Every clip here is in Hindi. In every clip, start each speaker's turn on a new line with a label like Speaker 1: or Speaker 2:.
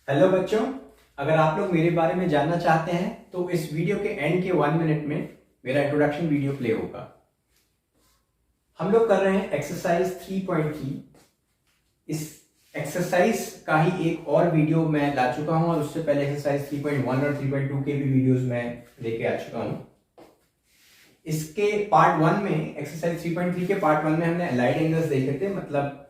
Speaker 1: हेलो बच्चों, अगर आप लोग मेरे बारे में जानना चाहते हैं तो इस वीडियो के एंड के 1 मिनट में मेरा इंट्रोडक्शन वीडियो प्ले होगा। हम लोग कर रहे हैं एक्सरसाइज 3.3। इस एक्सरसाइज का ही एक और वीडियो मैं ला चुका हूं और उससे पहले एक्सरसाइज 3.1 और 3.2 के भी वीडियोस मैं लेके आ चुका हूं। इसके पार्ट 1 में, एक्सरसाइज 3.3 के पार्ट 1 में हमने अलाइड एंगल्स देखे थे, मतलब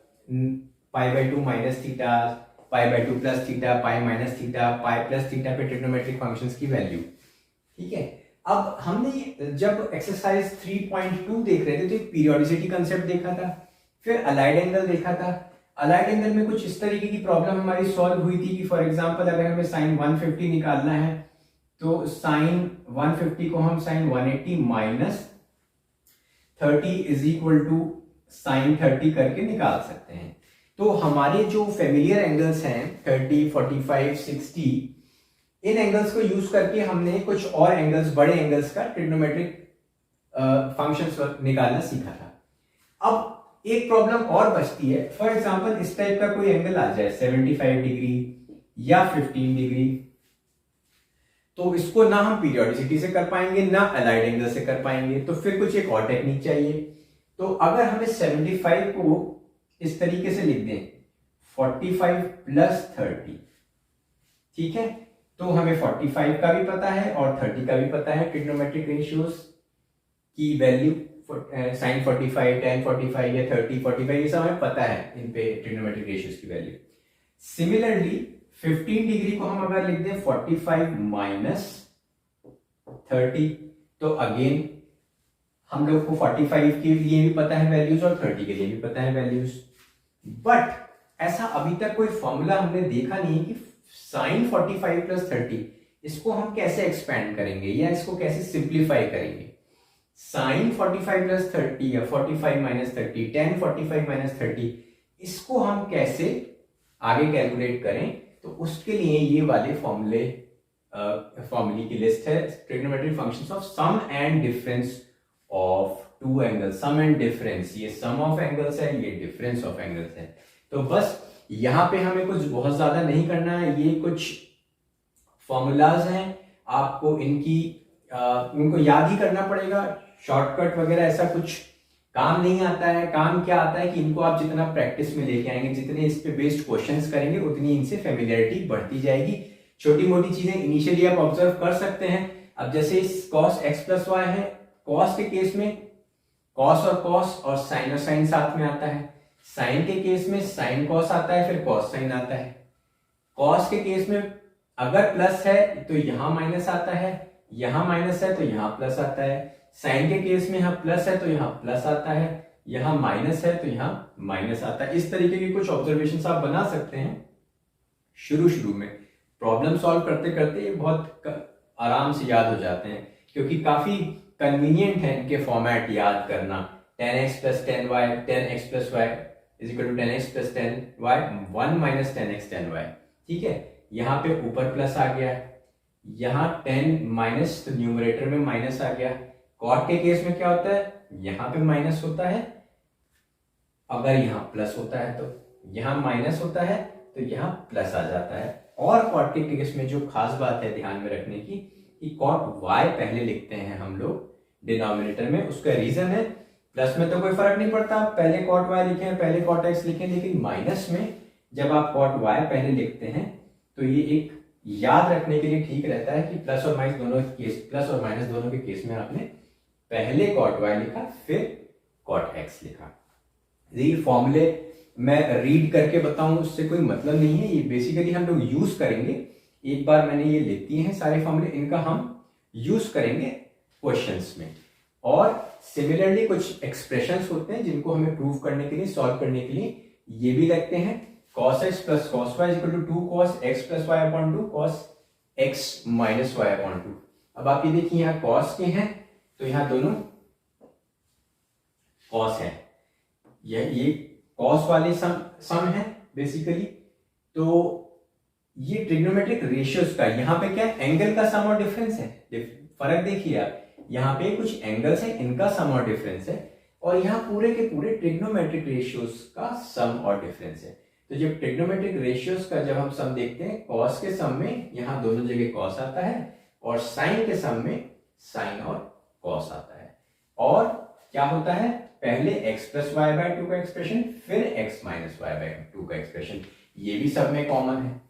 Speaker 1: π/2 minus theta, π/2 plus theta, pi minus theta, pi plus theta पे ट्रिग्नोमेट्रिक फंक्शंस की वैल्यू। ठीक है, अब हमने जब एक्सरसाइज 3.2 देख रहे थे तो एक पीरियोडिसिटी कंसेप्ट देखा था, फिर अलाइड एंगल देखा था। अलाइड एंगल में कुछ इस तरीके की प्रॉब्लम हमारी सॉल्व हुई थी कि फॉर एग्जांपल अगर हमें साइन 150 निकालना है तो साइन 150 को हम sine 180 minus 30 is equal to sine 30 करके निकाल सकते हैं। तो हमारे जो फेमिलियर एंगल्स हैं 30, 45, 60, इन एंगल्स को यूज करके हमने कुछ और एंगल्स, बड़े एंगल्स का ट्रिग्नोमेट्रिक फंक्शंस निकालना सीखा था। अब एक प्रॉब्लम और बचती है, फॉर एग्जांपल इस टाइप का कोई एंगल आ जाए 75 डिग्री या 15 डिग्री, तो इसको ना हम पीरियोडिसिटी से कर पाएंगे ना अलाइड एंगल से कर पाएंगे, तो फिर कुछ एक और टेक्निक चाहिए। तो अगर हमें 75 को इस तरीके से लिख दें 45 प्लस 30, ठीक है, तो हमें 45 का भी पता है और 30 का भी पता है ट्रिग्नोमेट्रिक रेशियोज की वैल्यू, साइन 45, tan 45 या 30, 45 ये सब हमें पता है, इन पे ट्रिग्नोमेट्रिक रेशियोज की वैल्यू। सिमिलरली 15 डिग्री को हम अगर लिख दें 45 माइनस 30, तो अगेन हम लोग को 45 के लिए भी पता है वैल्यूज और 30 के लिए भी पता है वैल्यूज। बट ऐसा अभी तक कोई फॉर्मूला हमने देखा नहीं कि साइन 45 प्लस 30 इसको हम कैसे एक्सपेंड करेंगे या इसको कैसे सिंप्लीफाई करेंगे। साइन 45 प्लस 30 या 45 माइनस 30, tan 45 माइनस 30, इसको हम कैसे आगे कैलकुलेट करें, तो उसके लिए ये वाले फॉर्मूले की लिस्ट है, trigonometric functions of sum and difference of two angles. Sum and difference, ये सम ऑफ एंगल्स है, ये डिफरेंस ऑफ एंगल्स है। तो बस यहां पे हमें कुछ बहुत ज्यादा नहीं करना है, ये कुछ फॉर्मूलाज हैं, आपको इनको याद ही करना पड़ेगा। शॉर्टकट वगैरह ऐसा कुछ काम नहीं आता है। काम क्या आता है कि इनको आप जितना प्रैक्टिस में लेके आएंगे, जितने इस पे बेस्ड क्वेश्चंस करेंगे, उतनी इनसे फेमिलियरिटी बढ़ती जाएगी। छोटी मोटी चीजें इनिशियली आप ऑब्जर्व कर सकते हैं। अब जैसे cos x प्लस वाई है, cos के केस में cos और साइन और साइन साथ में आता है। साइन के केस में साइन cos आता है, फिर cos साइन आता है। cos के केस में अगर प्लस है तो यहां माइनस आता है, यहां माइनस है तो यहां प्लस आता है। साइन के केस में यहां प्लस है तो यहां प्लस आता है, यहां माइनस है तो यहां माइनस आता है। इस तरीके की कुछ ऑब्जर्वेशंस आप बना सकते हैं। शुरू में प्रॉब्लम सॉल्व करते करते ये बहुत आराम से याद हो जाते हैं, क्योंकि काफी कन्वीनियंट है इनके फॉर्मेट याद करना। tan x plus tan y, tan x plus y is equal to tan x plus tan y, 1 minus tan x tan y। ठीक है, यहाँ पे ऊपर प्लस आ गया, यहाँ 10 माइनस, तो न्यूमरेटर में माइनस आ गया। कॉट के केस में क्या होता है, यहाँ पे माइनस होता है, अगर यहाँ प्लस होता है तो यहाँ माइनस होता है, तो यहाँ प्लस आ जाता है। और कॉट के केस में जो खास बात है ध्यान में रखने की, कि कॉट y पहले लिखते हैं हम लोग डिनोमिनेटर में। उसका रीजन है, प्लस में तो कोई फर्क नहीं पड़ता, पहले कॉट y लिखें पहले कॉट x लिखें, लेकिन माइनस में जब आप कॉट y पहले लिखते हैं तो ये एक याद रखने के लिए ठीक रहता है कि प्लस और माइनस दोनों के केस में आपने पहले कॉट y लिखा फिर कॉट x लिखा। ये फॉर्मूले मैं रीड करके बताऊं उससे कोई मतलब नहीं है, ये बेसिकली हम लोग यूज करेंगे। एक बार मैंने ये लिख दिए हैं सारे फॉर्मूले, इनका हम यूज करेंगे क्वेश्चंस में। और सिमिलरली कुछ एक्सप्रेशंस होते हैं जिनको हमें प्रूव करने के लिए, सॉल्व करने के लिए ये भी लगते हैं। cos x plus cos y equal to 2 cos x plus y upon 2 cos x minus y upon 2। अब आप ये देखिए यहाँ cos के हैं तो यहाँ दोनों cos है, ये cos वाले सम है बेसिकली। तो ये ट्रिग्नोमेट्रिक रेशियोज का, यहाँ पे क्या एंगल का सम और डिफरेंस है। फर्क देखिए आप, यहाँ पे कुछ एंगल्स है, इनका सम और डिफरेंस है, और यहाँ पूरे के पूरे ट्रिग्नोमेट्रिक रेशियोज का सम और डिफरेंस है। तो जब ट्रिग्नोमेट्रिक रेशियोज का जब हम सम देखते हैं, कॉस के सम में यहाँ दोनों जगह कॉस आता है और साइन के सम में साइन और कॉस आता है। और क्या होता है, पहले x plus y by two का एक्सप्रेशन, फिर x minus y by two का एक्सप्रेशन, ये भी सब में कॉमन है,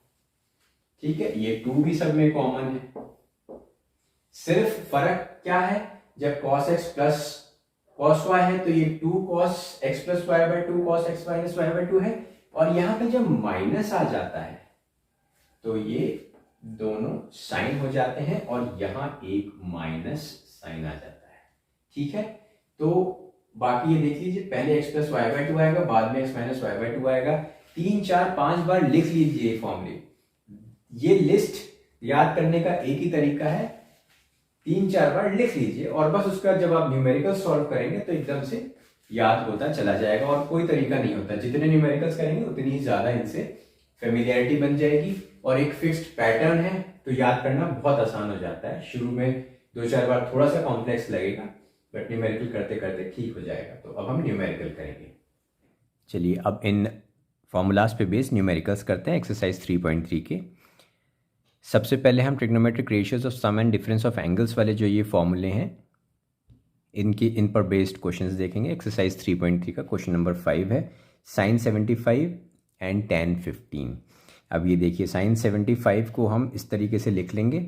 Speaker 1: ठीक है, ये 2 भी सब में कॉमन है। सिर्फ फर्क क्या है, जब cos x plus cos y है तो ये 2 cos x plus y by two cos x minus y by two है, और यहां पे जब माइनस आ जाता है तो ये दोनों साइन हो जाते हैं और यहां एक माइनस साइन आ जाता है, ठीक है। तो बाकी ये देख लीजिए, पहले x plus y by two आएगा, बाद में x minus y by two आएगा, 3 4 5 बार लिख लीजिए फॉर्मूले। ये लिस्ट याद करने का एक ही तरीका है, 3 4 बार लिख लीजिए और बस उसका जब आप न्यूमेरिकल सॉल्व करेंगे तो एकदम से याद होता चला जाएगा, और कोई तरीका नहीं होता, जितने न्यूमेरिकल्स करेंगे उतनी ही ज्यादा इनसे फेमिलियरिटी बन जाएगी और एक फिक्स्ड पैटर्न है तो याद करना बहुत आसान हो जाता है। शुरू में 2 4 बार थोड़ा सा कॉम्प्लेक्स लगेगा, बट न्यूमेरिकल करते करते ठीक हो जाएगा। तो अब हम न्यूमेरिकल करेंगे। चलिए अब इन फॉर्मूलाज पे बेस्ड न्यूमेरिकल्स करते हैं एक्सरसाइज 3.3 के। सबसे पहले हम trigonometric ratios of sum and difference of angles वाले जो ये फॉर्मूले हैं इन पर बेस्ड क्वेश्चंस देखेंगे। एक्सरसाइज 3.3 का क्वेश्चन नंबर 5 है, साइन 75 एंड tan 15। अब ये देखिए, साइन 75 को हम इस तरीके से लिख लेंगे,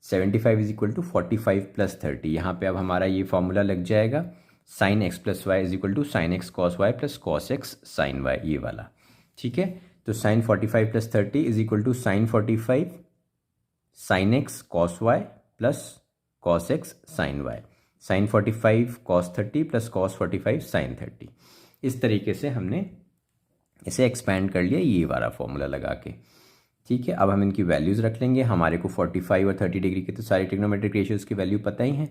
Speaker 1: 75 इज इक्वल टू 45 प्लस 30। यहाँ पे अब हमारा ये फॉर्मूला लग जाएगा, sine x plus y is equal to sine x cos y plus cos x sine y, ये वाला, ठीक है। तो sine 45 plus 30 is equal to sine 45 sine x cos y plus cos x sine y, sine 45 cos 30 plus cos 45 sine 30। इस तरीके से हमने इसे एक्सपैंड कर लिया ये वाला फॉर्मूला लगा के, ठीक है। अब हम इनकी वैल्यूज़ रख लेंगे। हमारे को 45 और 30 डिग्री के तो सारे ट्रिग्नोमेट्रिक रेशियोज़ की वैल्यू पता ही है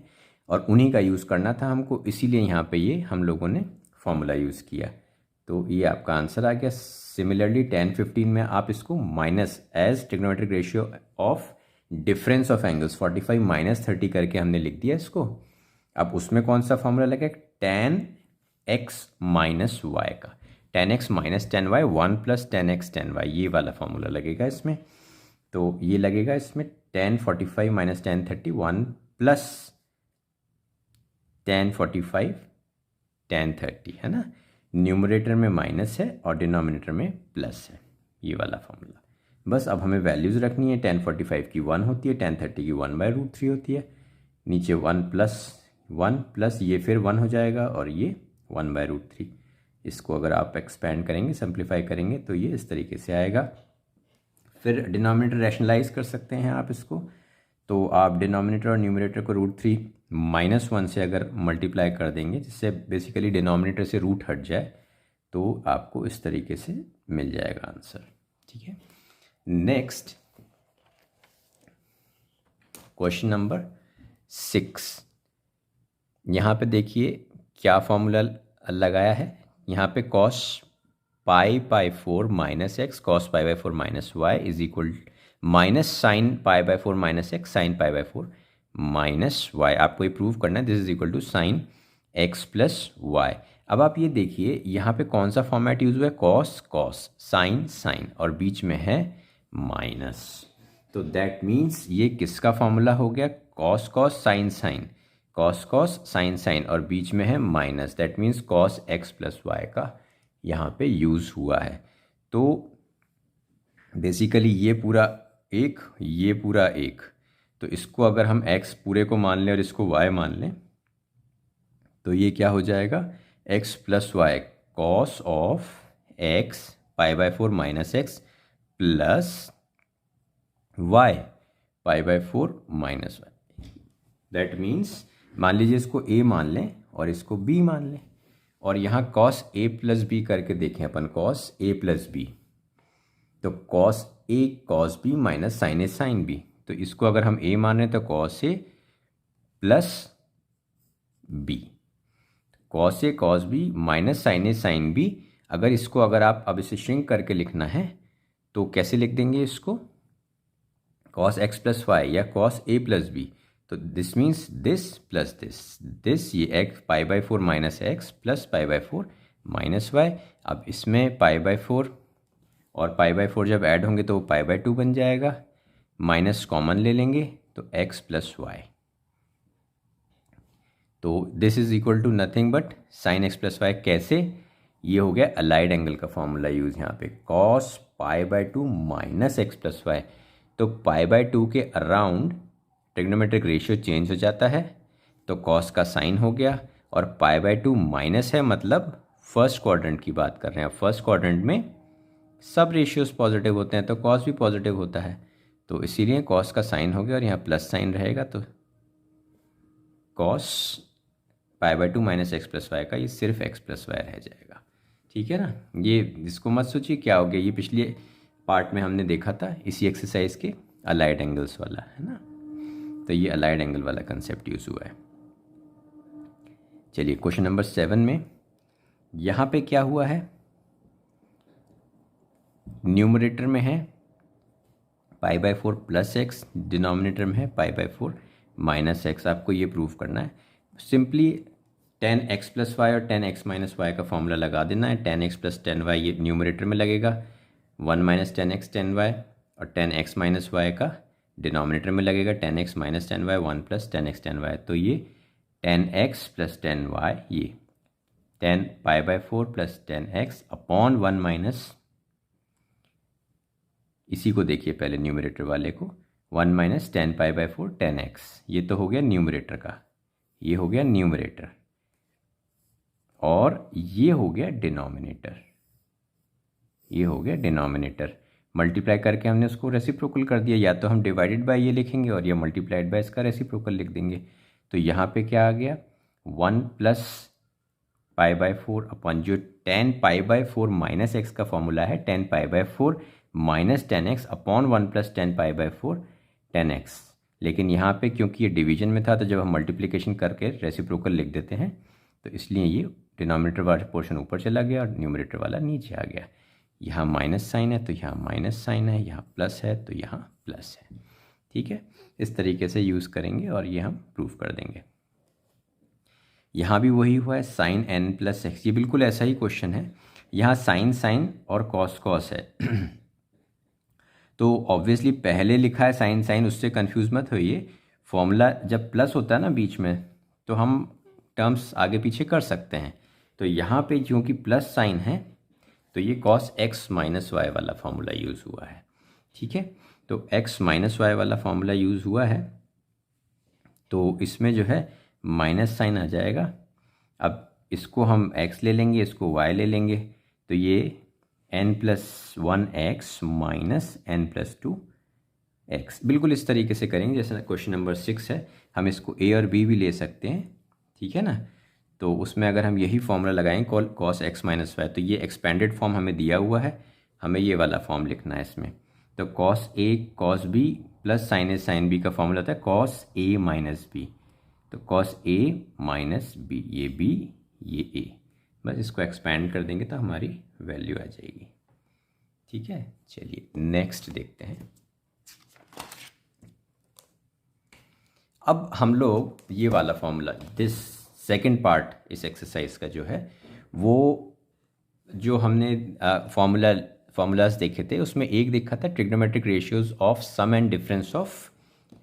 Speaker 1: और उन्हीं का यूज़ करना था हमको, इसीलिए यहाँ पे ये हम लोगों ने फॉर्मूला यूज़ किया। तो ये आपका आंसर आ गया। सिमिलरली tan 15 में आप इसको minus as trigonometric ratio of difference of angles 45 minus 30 करके हमने लिख दिया इसको। अब उसमें कौन सा फॉर्मूला लगा, tan x माइनस वाई का, tan x minus tan y 1 plus tan x tan y, ये वाला फॉर्मूला लगेगा इसमें। तो ये लगेगा इसमें tan 45 minus tan 30 1 plus tan 45 tan 30, है ना। न्यूमरेटर में माइनस है और डिनोमिनेटर में प्लस है, ये वाला फॉर्मूला। बस अब हमें वैल्यूज़ रखनी है, tan 45 की 1 होती है, tan 30 की 1/√3 होती है, नीचे 1 प्लस ये फिर 1 हो जाएगा और ये 1/√3। इसको अगर आप एक्सपेंड करेंगे, सिंप्लीफाई करेंगे तो ये इस तरीके से आएगा। फिर डिनोमिनेटर रैशनलाइज कर सकते हैं आप इसको, तो आप डिनोमिनेटर और न्यूमरेटर को √3 - 1 से अगर मल्टीप्लाई कर देंगे, जिससे बेसिकली डिनोमिनेटर से रूट हट जाए, तो आपको इस तरीके से मिल जाएगा आंसर, ठीक है। Next question number 6। यहाँ पे देखिए क्या फॉर्मूला लगाया है, यहाँ पे cos π/4 minus x cos π/4 minus y is equal minus sine π/4 minus x sine π/4 minus y. आपको ये प्रूव करना है, this is equal to sine x plus y. अब आप ये देखिए यहाँ पे कौन सा फॉर्मेट यूज हुआ है, कॉस कॉस साइन साइन और बीच में है माइनस। तो दैट मीन्स ये किसका फॉर्मूला हो गया, cos cos sine sine, cos cos sine sine और बीच में है minus, that means cos x plus y का यहाँ पे यूज़ हुआ है। तो बेसिकली ये पूरा एक, ये पूरा एक, तो इसको अगर हम x पूरे को मान लें और इसको y मान लें तो ये क्या हो जाएगा, x plus y cos of x π/4 minus x plus y π/4 minus y. That means मान लीजिए इसको a मान लें और इसको b मान लें, और यहाँ cos a प्लस बी करके देखें अपन, cos a प्लस बी, तो cos a cos b minus sine a sine b, तो इसको अगर हम a मान रहे तो cos a plus b, cos a cos b minus sine a sine b। अगर इसको अगर आप अब इसे श्रिंक करके लिखना है तो कैसे लिख देंगे इसको, cos x प्लस वाई या cos a प्लस b, तो this means this plus this ये x π/4 minus x plus π/4 minus y. अब इसमें π/4 और पाई बाय 4 जब ऐड होंगे तो वो पाई बाय 2 बन जाएगा, माइनस कॉमन ले लेंगे तो x प्लस वाई, तो this is equal to nothing but sine x plus y. कैसे? ये हो गया अलाइड एंगल का फॉर्मूला यूज़ यहाँ पे, cos pi by 2 minus x plus y. तो पाई बाय 2 के अराउंड ट्रिग्नोमेट्रिक रेशियो चेंज हो जाता है, तो कॉस का साइन हो गया, और पाई बाय 2 माइनस है मतलब फर्स्ट क्वाड्रेंट की बात कर रहे हैं। फर्स्ट क्वाड्रेंट में सब रेशियोज पॉजिटिव होते हैं तो कॉस भी पॉजिटिव होता है, तो इसीलिए कॉस का साइन हो गया और यहाँ प्लस साइन रहेगा, तो cos pi by 2 minus x plus y का ये सिर्फ एक्स प्लस वाई रह जाएगा। ठीक है ना, ये इसको मत सोचिए क्या हो गया, ये पिछले पार्ट में हमने देखा था इसी एक्सरसाइज के अलाइड एंगल्स वाला, है ना, तो ये अलाइड एंगल वाला कंसेप्ट यूज़ हुआ है। चलिए क्वेश्चन नंबर 7 में यहाँ पे क्या हुआ है, न्यूमरेटर में है पाई बाय 4 प्लस एक्स, डिनोमिनेटर में है पाई बाय 4 माइनस एक्स। आपको ये प्रूव करना है, सिंपली 10x प्लस वाई और 10x माइनस वाई का फॉर्मूला लगा देना है। 10x प्लस 10y ये न्यूमरेटर में लगेगा, 1 माइनस 10x 10y, और 10x माइनस वाई का डिनोमिनेटर में लगेगा, 10x minus 10y 1 plus 10x 10y, तो ये 10x प्लस 10y, ये 10 पाई by 4 plus 10x upon 1 minus, इसी को देखिए पहले न्यूमरेटर वाले को, 1 माइनस 10 पाई बाय 4 10x, ये तो हो गया न्यूमरेटर का, ये हो गया न्यूमरेटर, और ये हो गया डिनोमिनेटर, ये हो गया डिनोमिनेटर। मल्टीप्लाई करके हमने उसको रेसिप्रोकल कर दिया, या तो हम डिवाइडेड बाय ये लिखेंगे और ये मल्टीप्लाइड बाय इसका रेसिप्रोकल लिख देंगे। तो यहाँ पे क्या आ गया, 1 प्लस पाई बाय 4 अपन जो 10 पाई बाय 4 माइनस एक्स का फॉर्मूला है, 10 पाई by 4 minus 10x upon 1 plus 10 pi by 4 10x। लेकिन यहाँ पे क्योंकि ये डिवीजन में था तो जब हम मल्टीप्लिकेशन करके रेसिप्रोकल लिख देते हैं तो इसलिए ये डिनोमिनेटर वाला पोर्शन ऊपर चला गया और न्यूमरेटर वाला नीचे आ गया। यहाँ माइनस साइन है तो यहाँ माइनस साइन है, यहाँ प्लस है तो यहाँ प्लस है। ठीक है, इस तरीके से यूज़ करेंगे और ये हम प्रूफ कर देंगे। यहाँ भी वही हुआ है, साइन n प्लस एक्स, ये बिल्कुल ऐसा ही क्वेश्चन है। यहाँ साइन साइन और कॉस कॉस है तो ऑब्वियसली पहले लिखा है साइन साइन, उससे कंफ्यूज मत होइए। फॉर्मूला जब प्लस होता है ना बीच में तो हम टर्म्स आगे पीछे कर सकते हैं। तो यहाँ पे क्योंकि प्लस साइन है तो ये कॉस एक्स माइनस वाई वाला फॉर्मूला यूज़ हुआ है। ठीक है, तो एक्स माइनस वाई वाला फॉर्मूला यूज़ हुआ है, तो इसमें जो है माइनस साइन आ जाएगा। अब इसको हम x ले लेंगे, इसको y ले लेंगे, तो ये n plus 1x minus n plus 2x, बिल्कुल इस तरीके से करेंगे जैसे क्वेश्चन नंबर 6 है। हम इसको a और b भी ले सकते हैं, ठीक है ना। तो उसमें अगर हम यही फॉर्मूला लगाएंगे कॉस x माइनस वाई, तो ये एक्सपेंडेड फॉर्म हमें दिया हुआ है, हमें ये वाला फॉर्म लिखना है इसमें। तो cos a cos b plus sine a sine b का फॉर्मूला होता है कॉस a माइनस b, तो कॉस a माइनस b, ये b ये a, बस इसको एक्सपेंड कर देंगे तो हमारी वैल्यू आ जाएगी। ठीक है, चलिए नेक्स्ट देखते हैं। अब हम लोग ये वाला फॉर्मूला, दिस सेकंड पार्ट इस एक्सरसाइज का जो है, वो जो हमने फॉर्मूलाज देखे थे उसमें एक देखा था trigonometric ratios of sum and difference of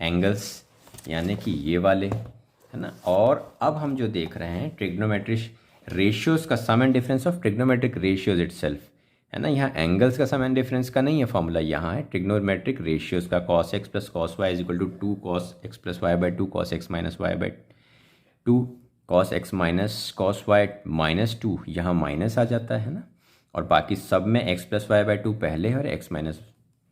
Speaker 1: angles, यानी कि ये वाले, है ना। और अब हम जो देख रहे हैं ट्रिग्नोमेट्रिक रेशियोज का sum and difference of trigonometric ratios itself, है ना। यहाँ एंगल्स का सम एंड डिफरेंस का नहीं है फॉर्मूला, यहाँ है ट्रिग्नोमेट्रिक रेशियोज का, cos x plus cos y is equal to 2 cos x plus y by 2 cos x minus y by 2 cos x minus cos y minus 2, यहाँ माइनस आ जाता है ना, और बाकी सब में एक्स प्लस वाई बाई 2 पहले है और एक्स माइनस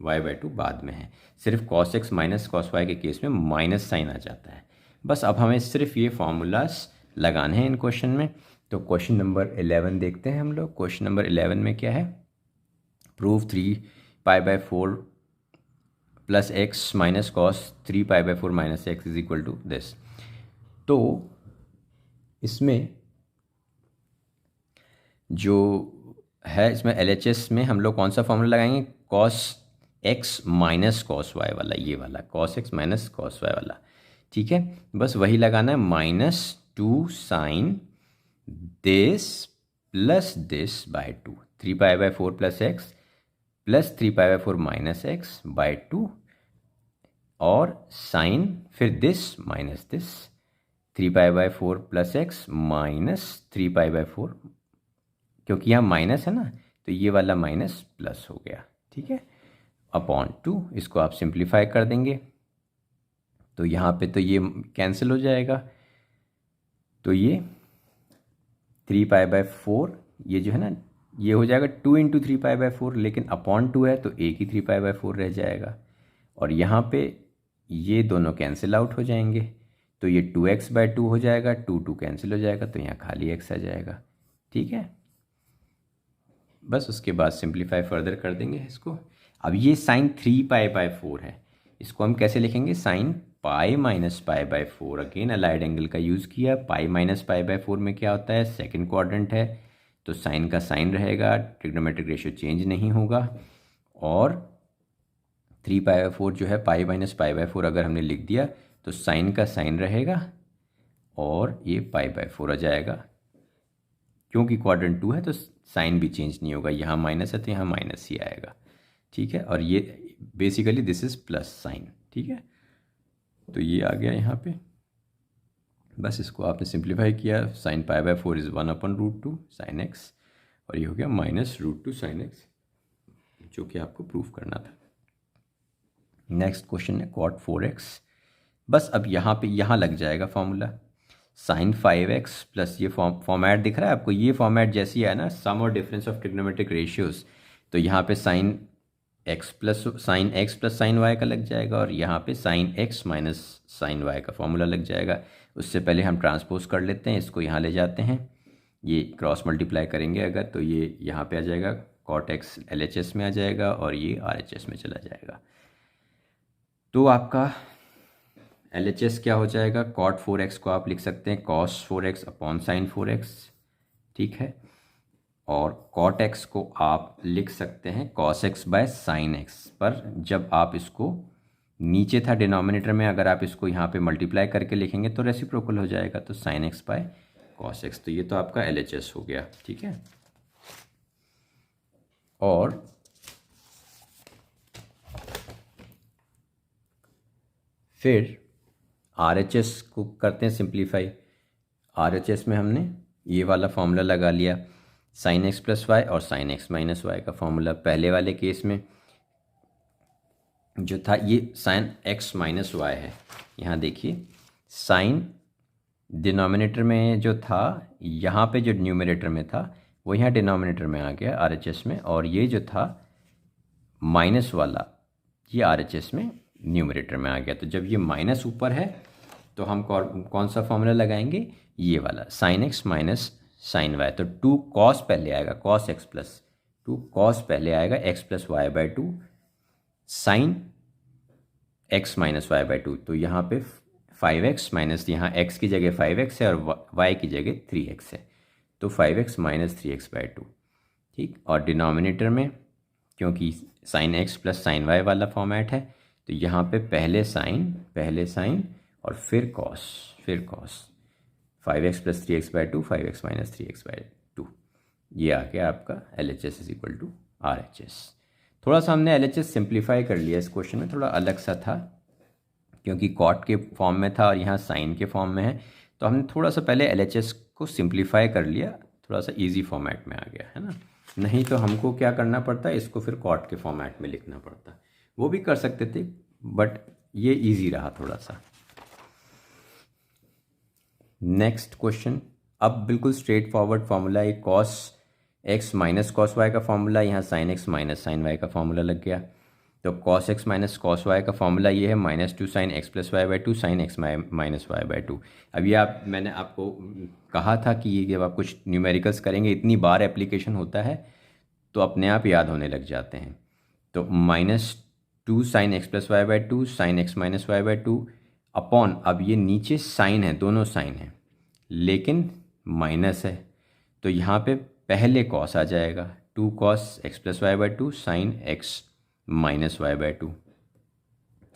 Speaker 1: वाई बाई 2 बाद में है। सिर्फ cos x minus cos y के केस में माइनस साइन आ जाता है। बस अब हमें सिर्फ ये फॉर्मूलाज लगाने हैं इन क्वेश्चन में। तो क्वेश्चन नंबर 11 देखते हैं हम लोग। क्वेश्चन नंबर 11 में क्या है, prove 3 pi by 4 plus x minus cos 3 pi by 4 minus x is equal to this. तो इसमें जो है, इसमें LHS में हम लोग कौन सा फॉर्मूला लगाएंगे, cos x minus cos y वाला, ये वाला cos x minus cos y वाला। ठीक है, बस वही लगाना है, -2 sine this plus this by 2, 3 pi by 4 plus x plus 3π/4 minus x by 2 और साइन फिर this minus this 3π/4 plus x minus 3π/4, क्योंकि यहाँ माइनस है ना तो ये वाला माइनस प्लस हो गया, ठीक है, अपॉन 2। इसको आप सिंप्लीफाई कर देंगे तो यहाँ पे तो ये कैंसिल हो जाएगा, तो ये 3π/4 ये जो है ना ये हो जाएगा 2 × 3π/4, लेकिन अपॉन 2 है तो एक ही 3π/4 रह जाएगा। और यहाँ पे ये दोनों कैंसिल आउट हो जाएंगे तो ये 2x/2 हो जाएगा, 2 कैंसिल हो जाएगा तो यहाँ खाली x आ जाएगा, ठीक है। बस उसके बाद सिंप्लीफाई फर्दर कर देंगे इसको। अब ये साइन 3π/4 है, इसको हम कैसे लिखेंगे, sine pi minus π/4। Again allied angle का यूज़ किया। पाई माइनस π/4 में क्या होता है, सेकंड क्वाड्रेंट है तो साइन का साइन रहेगा, ट्रिग्नोमेट्रिक रेशियो चेंज नहीं होगा। और 3π/4 जो है पाई माइनस π/4 अगर हमने लिख दिया तो साइन का साइन रहेगा और ये π/4 आ जाएगा। क्योंकि क्वाड्रेंट 2 है तो साइन भी चेंज नहीं होगा, यहाँ माइनस है तो यहाँ माइनस ही आएगा, ठीक है। और ये basically this is plus sign, ठीक है। तो ये आ गया यहाँ पे, बस इसको आपने सिंप्लीफाई किया। साइन π/4 इज़ 1/√2 साइन एक्स, और ये हो गया -√2 साइन एक्स, जो कि आपको प्रूफ करना था। नेक्स्ट क्वेश्चन है cot 4x। बस अब यहाँ पे यहाँ लग जाएगा फॉर्मूला, साइन 5x प्लस ये फॉर्मेट दिख रहा है आपको, ये फॉर्मेट जैसी है ना सम और डिफरेंस ऑफ ट्रिग्नोमेट्रिक रेशियोज, तो यहाँ पे sine x plus sine y का लग जाएगा और यहाँ पे sine x minus sine y का फॉर्मूला लग जाएगा। उससे पहले हम ट्रांसपोज कर लेते हैं, इसको यहाँ ले जाते हैं, ये क्रॉस मल्टीप्लाई करेंगे अगर तो ये यहाँ पे आ जाएगा, cot x LHS में आ जाएगा और ये RHS में चला जाएगा। तो आपका LHS क्या हो जाएगा, cot 4x को आप लिख सकते हैं cos 4x upon sine 4x, ठीक है। और cot x को आप लिख सकते हैं cos x by sine x, पर जब आप इसको नीचे था डिनोमिनेटर में, अगर आप इसको यहाँ पे मल्टीप्लाई करके लिखेंगे तो रेसिप्रोकल हो जाएगा, तो sine x by cos x। तो ये तो आपका LHS हो गया, ठीक है। और फिर RHS को करते हैं सिंप्लीफाई। RHS में हमने ये वाला फॉर्मूला लगा लिया, साइन x प्लस वाई और साइन x माइनस वाई का फॉर्मूला। पहले वाले केस में जो था ये साइन x माइनस वाई है, यहाँ देखिए साइन डिनोमिनेटर में जो था, यहाँ पे जो न्यूमरेटर में था वो यहाँ डिनोमिनेटर में आ गया RHS में, और ये जो था माइनस वाला ये RHS में न्यूमरेटर में आ गया। तो जब ये माइनस ऊपर है तो हम कौन सा फॉर्मूला लगाएंगे, ये वाला sine x minus sine y. तो 2 cos पहले आएगा, cos x प्लस 2 cos पहले आएगा x plus y by 2 sine x minus y by 2। तो यहाँ पे 5x माइनस, यहाँ x की जगह 5x है और y की जगह 3x है, तो 5x माइनस 3x बाई 2, ठीक। और डिनोमिनेटर में क्योंकि sine x plus sine y वाला फॉर्मेट है तो यहाँ पे पहले साइन और फिर cos 5x plus 3x by 2 5x minus 3x by 2, ये आ गया आपका LHS is equal to RHS। थोड़ा सा हमने LHS सिंप्लीफाई कर लिया, इस क्वेश्चन में थोड़ा अलग सा था क्योंकि कॉट के फॉर्म में था और यहाँ साइन के फॉर्म में है, तो हमने थोड़ा सा पहले LHS को सिंप्लीफाई कर लिया, थोड़ा सा ईजी फॉर्मेट में आ गया है ना। नहीं तो हमको क्या करना पड़ता, इसको फिर कॉट के फॉर्मेट में लिखना पड़ता, वो भी कर सकते थे बट ये ईजी रहा थोड़ा सा। नेक्स्ट क्वेश्चन, अब बिल्कुल स्ट्रेट फॉरवर्ड फॉर्मूला, एक cos x minus cos y का फॉर्मूला, यहाँ sin x minus sin y का फॉर्मूला लग गया। तो cos x minus cos y का फॉर्मूला ये है -2 sin x plus y by 2 sin x minus y by 2। अब ये मैंने आपको कहा था कि ये जब आप कुछ न्यूमेरिकल्स करेंगे इतनी बार एप्लीकेशन होता है तो अपने आप याद होने लग जाते हैं। तो -2 sin x plus y by 2 sin x minus y by 2 upon, अब ये नीचे साइन है, दोनों साइन है लेकिन माइनस है, तो यहाँ पे पहले कॉस आ जाएगा, 2 cos x plus y by 2 sine x minus y by 2,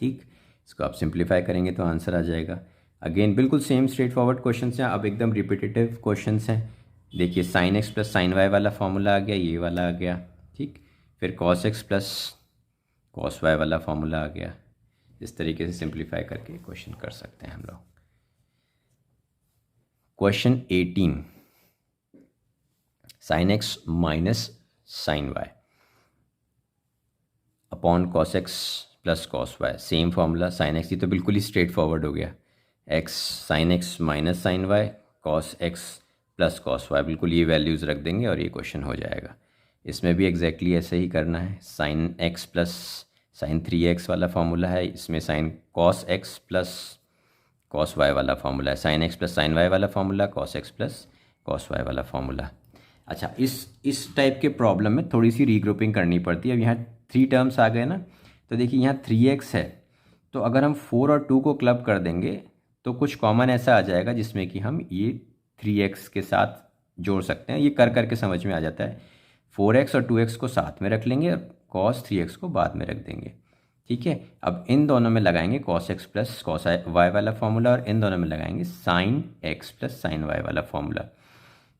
Speaker 1: ठीक। इसको आप सिंप्लीफाई करेंगे तो आंसर आ जाएगा। अगेन बिल्कुल सेम स्ट्रेट फॉरवर्ड क्वेश्चन हैं, अब एकदम रिपीटेटिव क्वेश्चन हैं। देखिए sine x plus sine y वाला फॉर्मूला आ गया, ये वाला आ गया, ठीक। फिर cos x plus cos y वाला फॉर्मूला आ गया। इस तरीके से सिंप्लीफाई करके क्वेश्चन कर सकते हैं हम लोग। Question 18, sine x minus sine y upon cos x plus cos y, same formula sine x, ये तो बिल्कुल ही स्ट्रेट फॉरवर्ड हो गया। X sine x minus sine y cos x plus cos y, बिल्कुल ये वैल्यूज़ रख देंगे और ये क्वेश्चन हो जाएगा। इसमें भी एग्जैक्टली ऐसे ही करना है। Sine x plus sign 3x वाला फार्मूला है, इसमें sine cos x plus cos y वाला फार्मूला है। Sine x plus sine y वाला formula, cos x plus cos y वाला फार्मूला। अच्छा, इस टाइप के प्रॉब्लम में थोड़ी सी रीग्रुपिंग करनी पड़ती है। अब यहाँ 3 टर्म्स आ गए ना, तो देखिए यहाँ 3x है, तो अगर हम 4 और 2 को क्लब कर देंगे तो कुछ कॉमन ऐसा आ जाएगा जिसमें कि हम ये 3x के साथ जोड़ सकते हैं। ये कर करके समझ में आ जाता है। 4x और 2x को साथ में रख लेंगे और cos 3x को बाद में रख देंगे। ठीक है, अब इन दोनों में लगाएंगे cos x plus cos y वाला फॉर्मूला और इन दोनों में लगाएंगे sin x plus sin y वाला फॉर्मूला।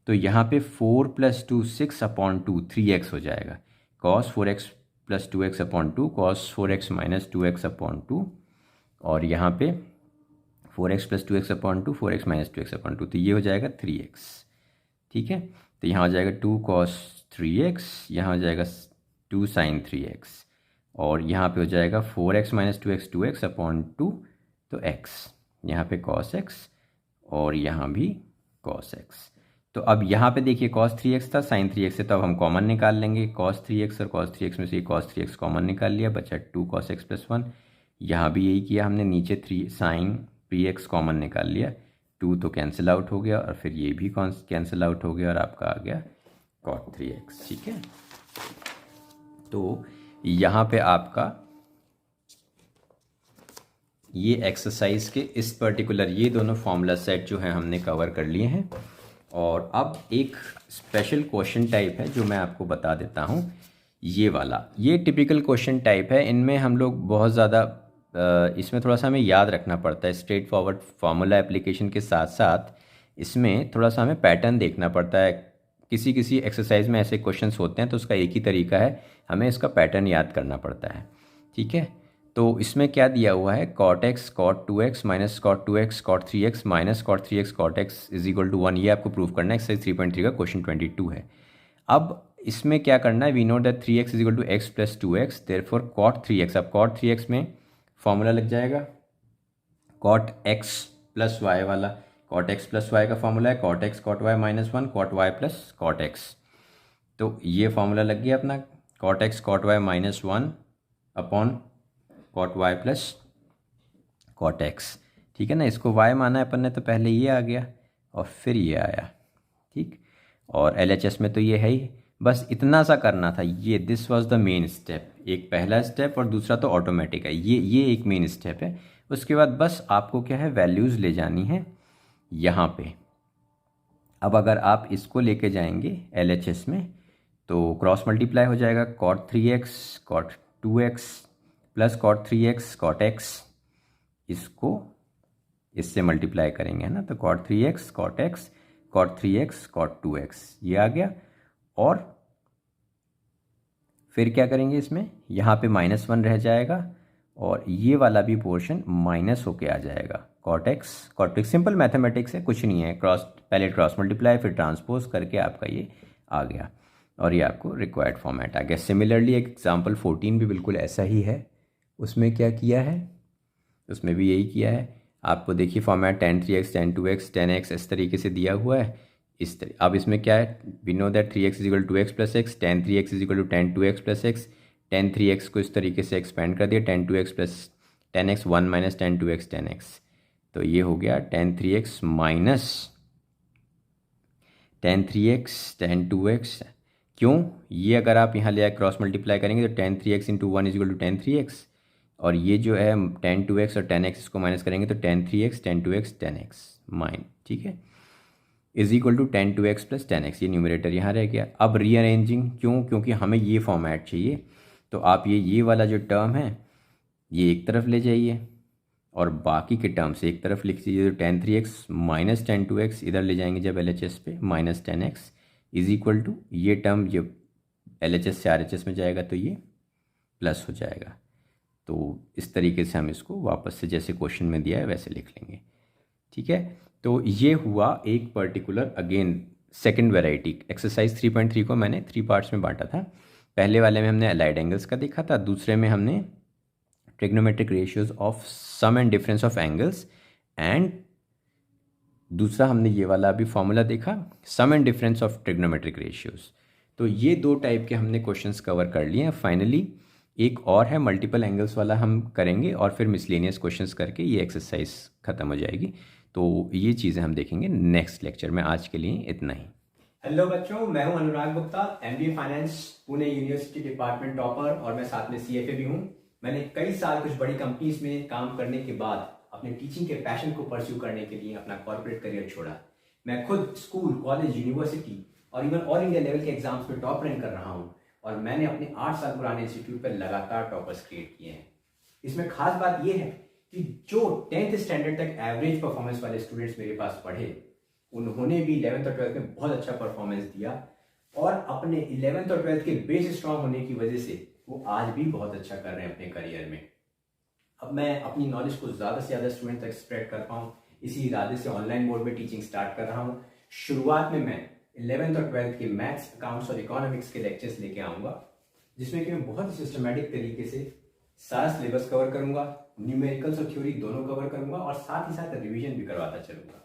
Speaker 1: तो यहाँ पे 4 + 2 6 अपॉन 2 3x हो जाएगा। cos 4x plus 2x upon 2 cos 4x minus 2x upon 2, और यहाँ पे 4x plus 2x upon 2 4x minus 2x upon 2, तो ये हो जाएगा 3x। ठीक है, तो यहाँ हो जाएगा 2 cos 3x, यहाँ हो जाएगा 2 sin 3x, और यहाँ पे हो जाएगा 4x minus 2x 2x upon 2, तो x, यहाँ पे cos x और यहाँ भी cos x। तो अब यहाँ पे देखिए cos 3x था sin 3x से, तो अब हम कॉमन निकाल लेंगे। cos 3x और cos 3x में से cos 3x कॉमन निकाल लिया, बचा 2 cos x प्लस 1। यहाँ भी यही किया हमने, नीचे 3 sin 3x कॉमन निकाल लिया, 2 तो कैंसिल आउट हो गया और फिर ये भी कैंसिल आउट हो गया और आपका आ गया cot 3x। ठीक है, तो यहाँ पे आपका ये एक्सरसाइज के इस पर्टिकुलर ये दोनों फॉर्मूला सेट जो हैं हमने कवर कर लिए हैं। और अब एक स्पेशल क्वेश्चन टाइप है जो मैं आपको बता देता हूँ। ये वाला, ये टिपिकल क्वेश्चन टाइप है। इनमें हम लोग बहुत ज़्यादा इसमें थोड़ा सा हमें याद रखना पड़ता है। स्ट्रेट फॉरवर्ड फार्मूला एप्लीकेशन के साथ साथ इसमें थोड़ा सा हमें पैटर्न देखना पड़ता है। किसी किसी एक्सरसाइज में ऐसे क्वेश्चंस होते हैं तो उसका एक ही तरीका है, हमें इसका पैटर्न याद करना पड़ता है। ठीक है, तो इसमें क्या दिया हुआ है, cot x cot 2x minus cot 2x cot 3x minus cot 3x cot x is equal to 1। ये आपको प्रूव करना है। एक्सरसाइज 3.3 का क्वेश्चन 22 है। अब इसमें क्या करना है, we know that 3x is equal to x plus 2x, therefore cot 3x। अब cot 3x में फॉर्मूला लग जाएगा cot x प्लस y वाला। cot x प्लस y का फॉर्मूला है cot x cot y minus 1 cot y plus cot x। तो ये फॉर्मूला लग गया अपना, cot x cot y minus 1 upon cot y plus cot x। ठीक है ना, इसको y माना है अपन ने, तो पहले ये आ गया और फिर ये आया। ठीक, और LHS में तो ये है ही। बस इतना सा करना था, ये this was the main step. एक पहला स्टेप और दूसरा तो ऑटोमेटिक है, ये एक मेन स्टेप है। उसके बाद बस आपको क्या है, वैल्यूज़ ले जानी है यहाँ पे। अब अगर आप इसको लेके जाएंगे LHS में तो क्रॉस मल्टीप्लाई हो जाएगा, cot 3x cot 2x plus cot 3x cot x, इसको इससे मल्टीप्लाई करेंगे है ना, तो cot 3x cot x cot 3x cot 2x ये आ गया। और फिर क्या करेंगे, इसमें यहाँ पे -1 रह जाएगा और ये वाला भी पोर्शन माइनस होके आ जाएगा। cot x cot 2x, simple mathematics है, कुछ नहीं है। पहले क्रॉस मल्टीप्लाई फिर ट्रांसपोज करके आपका ये आ गया और ये आपको रिक्वायर्ड फॉर्मेट आ गया। सिमिलरली एक एग्जाम्पल 14 भी बिल्कुल ऐसा ही है। उसमें क्या किया है, उसमें भी यही किया है। आपको देखिए format tan 3x tan 2x tan x इस तरीके से दिया हुआ है। अब इसमें क्या है, we know that 3x is equal to 2x plus x, tan 3x is equal to tan 2x plus x. tan 3x को इस तरीके से एक्सपेंड कर दिया, tan 2x plus tan x 1 minus tan 2x tan x, तो ये हो गया tan 3x minus tan 3x tan 2x। क्यों, ये अगर आप यहाँ ले आए क्रॉस मल्टीप्लाई करेंगे तो tan 3x into 1 is equal to tan 3x, और ये जो है tan 2x और tan x इसको माइनस करेंगे तो tan 3x tan 2x tan x minus, ठीक है, is equal to tan 2x plus tan x। ये न्यूमरेटर यहाँ रह गया। अब रीअरेंजिंग, क्यों, क्योंकि हमें ये फॉर्मेट चाहिए, तो आप ये वाला जो टर्म है ये एक तरफ ले जाइए और बाकी के टर्म से एक तरफ लिख दीजिए। तो tan 3x minus tan 2x इधर ले जाएंगे जब LHS पे, minus tan x is equal to ये टर्म, ये LHS से RHS में जाएगा तो ये प्लस हो जाएगा। तो इस तरीके से हम इसको वापस से जैसे क्वेश्चन में दिया है वैसे लिख लेंगे। ठीक है, तो ये हुआ एक particular again second variety. Exercise 3.3 को मैंने 3 पार्ट्स में बांटा था। पहले वाले में हमने अलाइड एंगल्स का देखा था, दूसरे में हमने trigonometric ratios of sum and difference of angles, and दूसरा हमने ये वाला अभी फॉर्मूला देखा, sum and difference of trigonometric ratios. तो ये 2 टाइप के हमने क्वेश्चंस कवर कर लिए हैं। फाइनली एक और है मल्टीपल एंगल्स वाला, हम करेंगे और फिर मिसलेनियस क्वेश्चंस करके ये एक्सरसाइज ख़त्म हो जाएगी। तो ये चीज़ें हम देखेंगे नेक्स्ट लेक्चर में। आज के लिए इतना ही। हेलो बच्चों, मैं हूं Anurag Gupta, MBA finance Pune university department topper, और मैं साथ में CFA भी हूं। मैंने कई साल कुछ बड़ी कंपनीज में काम करने के बाद अपने टीचिंग के पैशन को परस्यू करने के लिए अपना कॉर्पोरेट करियर छोड़ा। मैं खुद स्कूल, कॉलेज, यूनिवर्सिटी और इवन ऑल इंडिया लेवल के एग्जाम्स में टॉप रैंक कर रहा हूँ, और मैंने अपने 8 साल पुराने इंस्टीट्यूट पर लगातार टॉपर्स क्रिएट किए हैं। इसमें खास बात यह है कि जो 10th स्टैंडर्ड तक एवरेज परफॉर्मेंस वाले स्टूडेंट्स मेरे पास पढ़े, उन्होंने भी 11th और 12th में बहुत अच्छा परफॉर्मेंस दिया, और अपने 11th और 12th के बेस स्ट्रांग होने की वजह से वो आज भी बहुत अच्छा कर रहे हैं अपने करियर में। अब मैं अपनी नॉलेज को ज़्यादा से ज़्यादा स्टूडेंट तक स्प्रेड कर पाऊँ, इसी इरादे से ऑनलाइन मोड में टीचिंग स्टार्ट कर रहा हूँ। शुरुआत में मैं 11th और 12th के मैथ्स, अकाउंट्स और इकोनॉमिक्स के लेक्चर्स लेके आऊँगा, जिसमें कि मैं बहुत ही सिस्टमेटिक तरीके से सारा सिलेबस कवर करूँगा, न्यूमेरिकल्स और थ्योरी दोनों कवर करूँगा, और साथ ही साथ रिवीजन भी करवाता चलूँगा।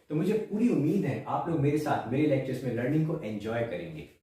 Speaker 1: तो मुझे पूरी उम्मीद है आप लोग मेरे साथ मेरे लेक्चर्स में लर्निंग को एंजॉय करेंगे।